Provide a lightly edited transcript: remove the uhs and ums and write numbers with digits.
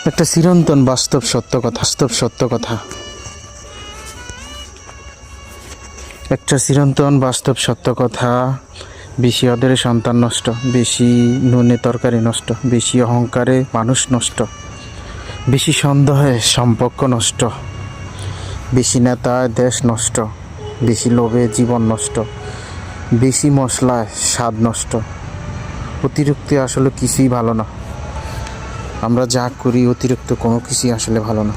একটা চিরন্তন বাস্তব সত্য কথা একটা চিরন্তন বাস্তব সত্য কথা। বেশি আদরে সন্তান নষ্ট, বেশি নুনে তরকারি নষ্ট, বেশি অহংকারে মানুষ নষ্ট, বেশি সন্দেহে সম্পর্ক নষ্ট, বেশি নেতায় দেশ নষ্ট, বেশি লোভে জীবন নষ্ট, বেশি মশলায় স্বাদ নষ্ট। অতিরিক্ত আসলে কিছুই ভালো না। আমরা যা করি অতিরিক্ত কোনো কিছুই আসলে ভালো না।